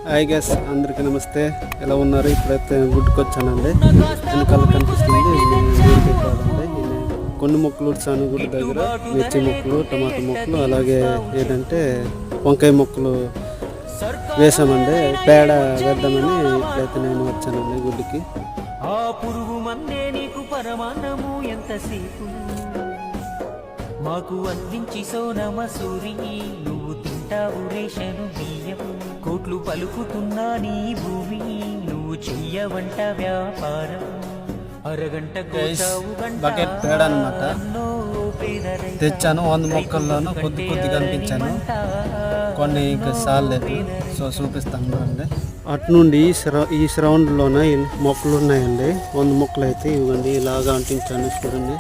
Hi guys, అందరికీ నమస్తే. ఎలా ఉన్నారు? ఇప్పుడైతే గుడ్డుకు వచ్చానండి. వెనకాల కనిపిస్తుంది ఊరికి కాదండి. కొన్ని మొక్కలు వచ్చాను గుడ్డు దగ్గర, మిర్చి మొక్కలు, టమాటా మొక్కలు, అలాగే ఏంటంటే వంకాయ మొక్కలు వేసామండి. పేడ వేద్దామని ఇప్పుడైతే నేను వచ్చానండి గుడ్డుకి. ఆ పురుగు మందే నీకు పరమాన్నము ఎంతసేపు మాకు అందించి సోనమ సూరి నువ్వు తింటావు రేషను బియ్యం కోట్లు పలుకుతున్నా నీ భూమి నువ్వు చెయ్యవంట వ్యాపారం అరగంట బకెట్ పేడ అనమాట తెచ్చాను. 100 మొక్కల్లోనూ కొద్ది కనిపించాను, కొన్ని ఇంకా సాలేదు. సో చూపిస్తాను చూడండి. అటు నుండి ఈ శ్రౌండ్లోనే మొక్కలు ఉన్నాయండి. 100 మొక్కలు అయితే ఇవ్వండి ఇలాగా అంటించాను చూడండి.